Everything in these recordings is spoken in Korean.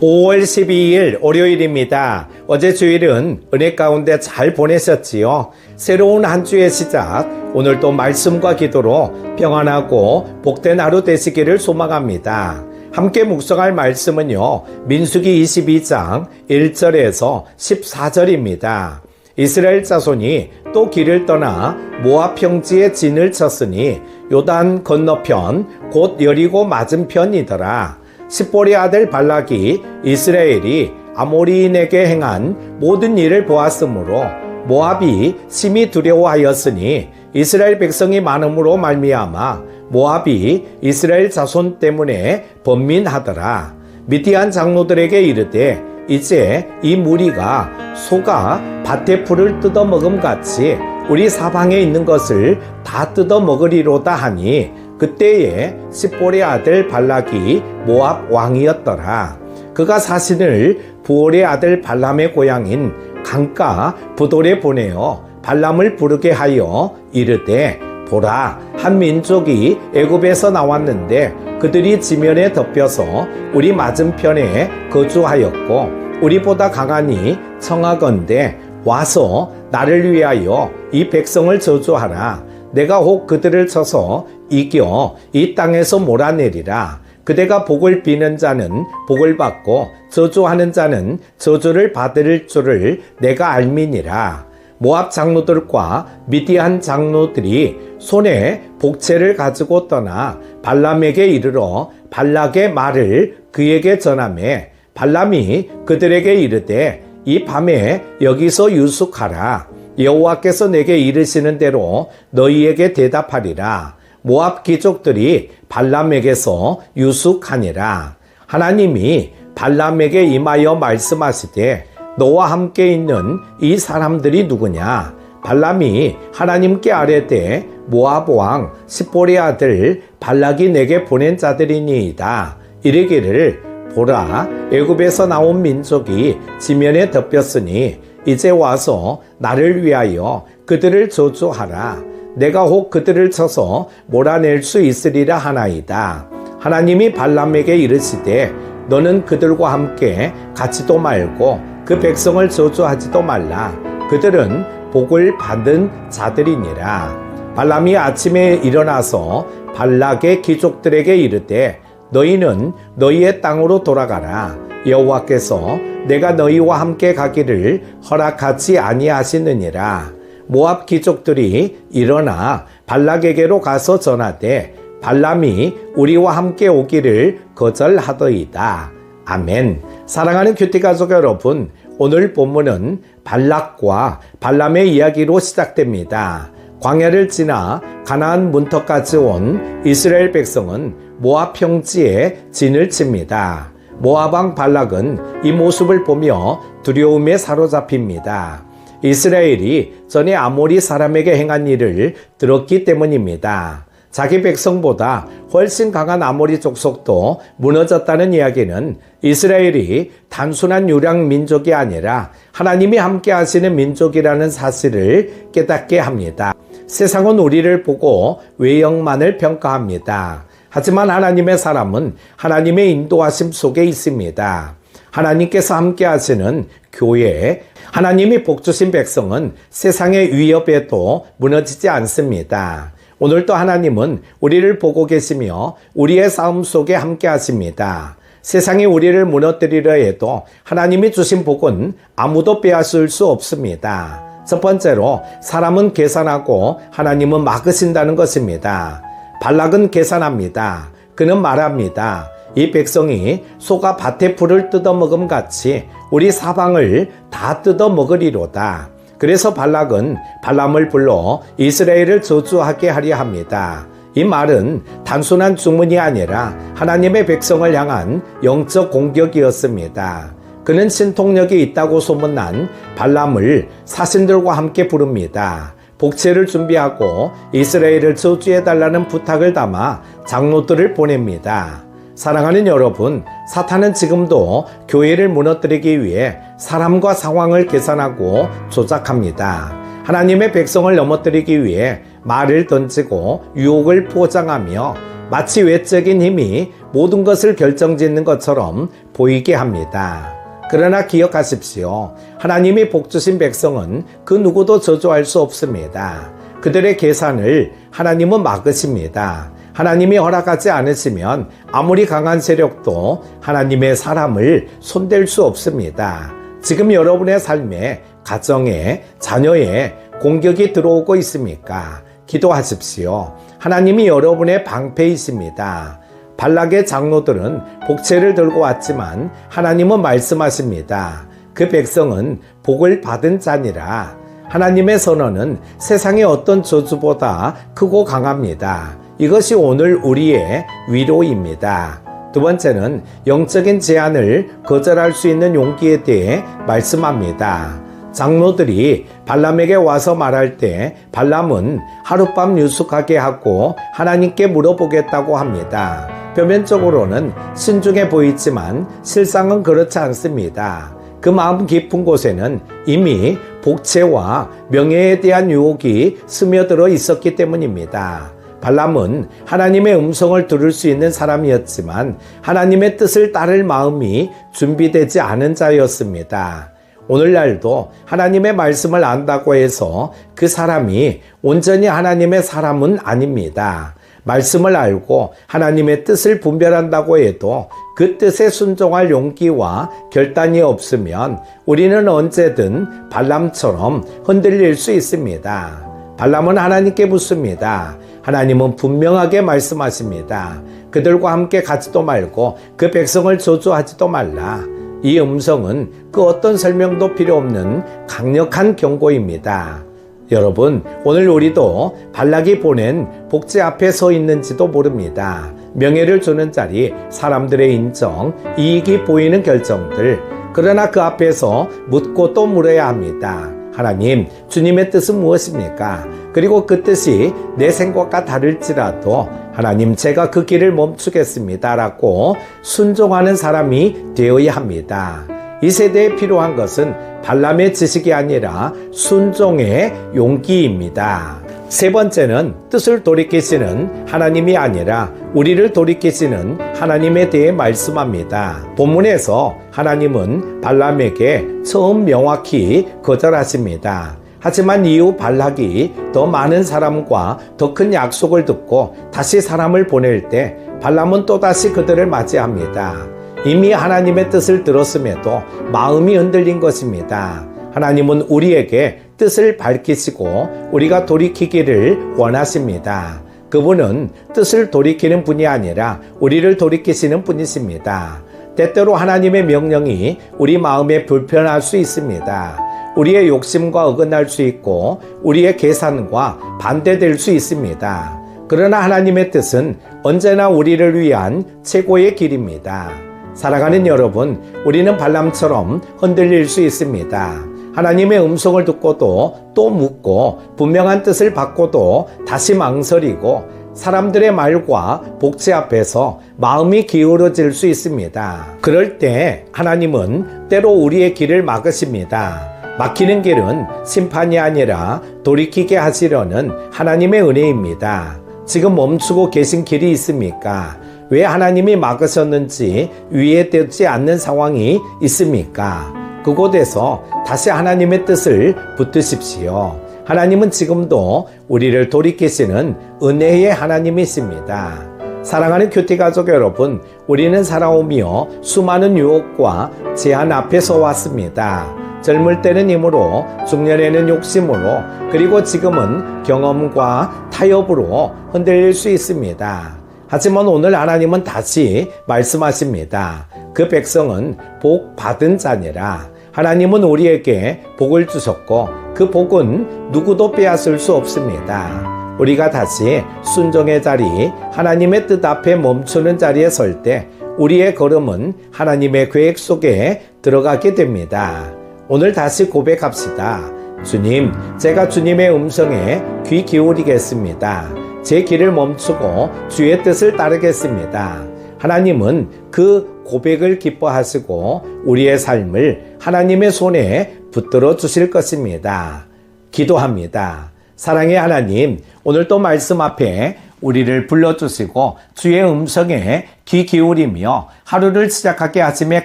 5월 12일 월요일입니다. 어제 주일은 은혜 가운데 잘 보내셨지요? 새로운 한 주의 시작, 오늘도 말씀과 기도로 평안하고 복된 하루 되시기를 소망합니다. 함께 묵상할 말씀은요, 민수기 22장 1절에서 14절입니다. 이스라엘 자손이 또 길을 떠나 모압 평지에 진을 쳤으니 요단 건너편 곧 여리고 맞은편이더라. 십볼의 아들 발락이 이스라엘이 아모리인에게 행한 모든 일을 보았으므로 모압이 심히 두려워하였으니 이스라엘 백성이 많음으로 말미암아 모압이 이스라엘 자손 때문에 번민하더라. 미디안 장로들에게 이르되 이제 이 무리가 소가 밭의 풀을 뜯어먹음 같이 우리 사방에 있는 것을 다 뜯어먹으리로다 하니 그때에 십볼의 아들 발락이 모압 왕이었더라. 그가 사신을 부올의 아들 발람의 고향인 강가 부돌에 보내어 발람을 부르게 하여 이르되 보라, 한 민족이 애굽에서 나왔는데 그들이 지면에 덮여서 우리 맞은편에 거주하였고 우리보다 강하니 청하건대 와서 나를 위하여 이 백성을 저주하라. 내가 혹 그들을 쳐서 이겨 이 땅에서 몰아내리라. 그대가 복을 비는 자는 복을 받고 저주하는 자는 저주를 받을 줄을 내가 알미니라. 모압 장로들과 미디안 장로들이 손에 복채를 가지고 떠나 발람에게 이르러 발락의 말을 그에게 전하매 발람이 그들에게 이르되 이 밤에 여기서 유숙하라. 여호와께서 내게 이르시는 대로 너희에게 대답하리라. 모압 귀족들이 발람에게서 유숙하니라. 하나님이 발람에게 임하여 말씀하시되 너와 함께 있는 이 사람들이 누구냐? 발람이 하나님께 아뢰되 모압 왕 십볼의 아들 발락이 내게 보낸 자들이니이다. 이르기를 보라, 애굽에서 나온 민족이 지면에 덮였으니 이제 와서 나를 위하여 그들을 저주하라. 내가 혹 그들을 쳐서 몰아낼 수 있으리라 하나이다. 하나님이 발람에게 이르시되 너는 그들과 함께 가지도 말고 그 백성을 저주하지도 말라. 그들은 복을 받은 자들이니라. 발람이 아침에 일어나서 발락의 귀족들에게 이르되 너희는 너희의 땅으로 돌아가라. 여호와께서 내가 너희와 함께 가기를 허락하지 아니하시느니라. 모압 귀족들이 일어나 발락에게로 가서 전하되 발람이 우리와 함께 오기를 거절하더이다. 아멘. 사랑하는 큐티 가족 여러분, 오늘 본문은 발락과 발람의 이야기로 시작됩니다. 광야를 지나 가나안 문턱까지 온 이스라엘 백성은 모압 평지에 진을 칩니다. 모압 왕 발락은 이 모습을 보며 두려움에 사로잡힙니다. 이스라엘이 전에 아모리 사람에게 행한 일을 들었기 때문입니다. 자기 백성보다 훨씬 강한 아모리 족속도 무너졌다는 이야기는 이스라엘이 단순한 유랑 민족이 아니라 하나님이 함께 하시는 민족이라는 사실을 깨닫게 합니다. 세상은 우리를 보고 외형만을 평가합니다. 하지만 하나님의 사람은 하나님의 인도하심 속에 있습니다. 하나님께서 함께 하시는 교회, 하나님이 복주신 백성은 세상의 위협에도 무너지지 않습니다. 오늘도 하나님은 우리를 보고 계시며 우리의 싸움 속에 함께 하십니다. 세상이 우리를 무너뜨리려 해도 하나님이 주신 복은 아무도 빼앗을 수 없습니다. 첫 번째로 사람은 계산하고 하나님은 막으신다는 것입니다. 발락은 계산합니다. 그는 말합니다. 이 백성이 소가 밭의 풀을 뜯어먹음 같이 우리 사방을 다 뜯어먹으리로다. 그래서 발락은 발람을 불러 이스라엘을 저주하게 하려 합니다. 이 말은 단순한 주문이 아니라 하나님의 백성을 향한 영적 공격이었습니다. 그는 신통력이 있다고 소문난 발람을 사신들과 함께 부릅니다. 복채를 준비하고 이스라엘을 저주해달라는 부탁을 담아 장로들을 보냅니다. 사랑하는 여러분, 사탄은 지금도 교회를 무너뜨리기 위해 사람과 상황을 계산하고 조작합니다. 하나님의 백성을 넘어뜨리기 위해 말을 던지고 유혹을 포장하며 마치 외적인 힘이 모든 것을 결정짓는 것처럼 보이게 합니다. 그러나 기억하십시오. 하나님이 복 주신 백성은 그 누구도 저주할 수 없습니다. 그들의 계산을 하나님은 막으십니다. 하나님이 허락하지 않으시면 아무리 강한 세력도 하나님의 사람을 손댈 수 없습니다. 지금 여러분의 삶에, 가정에, 자녀에 공격이 들어오고 있습니까? 기도하십시오. 하나님이 여러분의 방패이십니다. 발락의 장로들은 복채를 들고 왔지만 하나님은 말씀하십니다. 그 백성은 복을 받은 자니라. 하나님의 선언은 세상의 어떤 저주보다 크고 강합니다. 이것이 오늘 우리의 위로입니다. 두 번째는 영적인 제한을 거절할 수 있는 용기에 대해 말씀합니다. 장로들이 발람에게 와서 말할 때 발람은 하룻밤 유숙하게 하고 하나님께 물어보겠다고 합니다. 표면적으로는 신중해 보이지만 실상은 그렇지 않습니다. 그 마음 깊은 곳에는 이미 복채와 명예에 대한 유혹이 스며들어 있었기 때문입니다. 발람은 하나님의 음성을 들을 수 있는 사람이었지만 하나님의 뜻을 따를 마음이 준비되지 않은 자였습니다. 오늘날도 하나님의 말씀을 안다고 해서 그 사람이 온전히 하나님의 사람은 아닙니다. 말씀을 알고 하나님의 뜻을 분별한다고 해도 그 뜻에 순종할 용기와 결단이 없으면 우리는 언제든 발람처럼 흔들릴 수 있습니다. 발람은 하나님께 묻습니다. 하나님은 분명하게 말씀하십니다. 그들과 함께 가지도 말고 그 백성을 저주하지도 말라. 이 음성은 그 어떤 설명도 필요 없는 강력한 경고입니다. 여러분, 오늘 우리도 발락이 보낸 복제 앞에 서 있는지도 모릅니다. 명예를 주는 자리, 사람들의 인정, 이익이 보이는 결정들. 그러나 그 앞에서 묻고 또 물어야 합니다. 하나님, 주님의 뜻은 무엇입니까? 그리고 그 뜻이 내 생각과 다를지라도 하나님, 제가 그 길을 멈추겠습니다 라고 순종하는 사람이 되어야 합니다. 이 세대에 필요한 것은 발람의 지식이 아니라 순종의 용기입니다. 세 번째는 뜻을 돌이키시는 하나님이 아니라 우리를 돌이키시는 하나님에 대해 말씀합니다. 본문에서 하나님은 발람에게 처음 명확히 거절하십니다. 하지만 이후 발락이 더 많은 사람과 더 큰 약속을 듣고 다시 사람을 보낼 때 발람은 또다시 그들을 맞이합니다. 이미 하나님의 뜻을 들었음에도 마음이 흔들린 것입니다. 하나님은 우리에게 뜻을 밝히시고 우리가 돌이키기를 원하십니다. 그분은 뜻을 돌이키는 분이 아니라 우리를 돌이키시는 분이십니다. 때때로 하나님의 명령이 우리 마음에 불편할 수 있습니다. 우리의 욕심과 어긋날 수 있고 우리의 계산과 반대될 수 있습니다. 그러나 하나님의 뜻은 언제나 우리를 위한 최고의 길입니다. 사랑하는 여러분, 우리는 발람처럼 흔들릴 수 있습니다. 하나님의 음성을 듣고도 또 묻고 분명한 뜻을 받고도 다시 망설이고 사람들의 말과 복제 앞에서 마음이 기울어질 수 있습니다. 그럴 때 하나님은 때로 우리의 길을 막으십니다. 막히는 길은 심판이 아니라 돌이키게 하시려는 하나님의 은혜입니다. 지금 멈추고 계신 길이 있습니까? 왜 하나님이 막으셨는지 이해되지 않는 상황이 있습니까? 그곳에서 다시 하나님의 뜻을 붙드십시오. 하나님은 지금도 우리를 돌이키시는 은혜의 하나님이십니다. 사랑하는 큐티 가족 여러분, 우리는 살아오며 수많은 유혹과 제한 앞에 서 왔습니다. 젊을 때는 힘으로, 중년에는 욕심으로, 그리고 지금은 경험과 타협으로 흔들릴 수 있습니다. 하지만 오늘 하나님은 다시 말씀하십니다. 그 백성은 복 받은 자니라. 하나님은 우리에게 복을 주셨고 그 복은 누구도 빼앗을 수 없습니다. 우리가 다시 순종의 자리, 하나님의 뜻 앞에 멈추는 자리에 설 때 우리의 걸음은 하나님의 계획 속에 들어가게 됩니다. 오늘 다시 고백합시다. 주님, 제가 주님의 음성에 귀 기울이겠습니다. 제 길을 멈추고 주의 뜻을 따르겠습니다. 하나님은 그 고백을 기뻐하시고 우리의 삶을 하나님의 손에 붙들어 주실 것입니다. 기도합니다. 사랑의 하나님, 오늘 또 말씀 앞에 우리를 불러주시고 주의 음성에 귀 기울이며 하루를 시작하게 하심에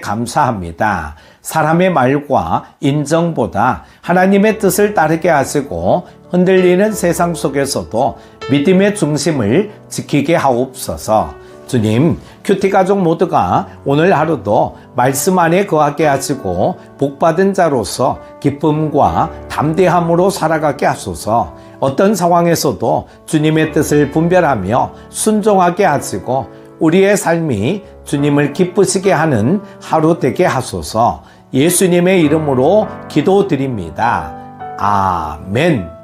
감사합니다. 사람의 말과 인정보다 하나님의 뜻을 따르게 하시고 흔들리는 세상 속에서도 믿음의 중심을 지키게 하옵소서. 주님, 큐티 가족 모두가 오늘 하루도 말씀 안에 거하게 하시고 복받은 자로서 기쁨과 담대함으로 살아가게 하소서. 어떤 상황에서도 주님의 뜻을 분별하며 순종하게 하시고 우리의 삶이 주님을 기쁘시게 하는 하루 되게 하소서. 예수님의 이름으로 기도드립니다. 아멘.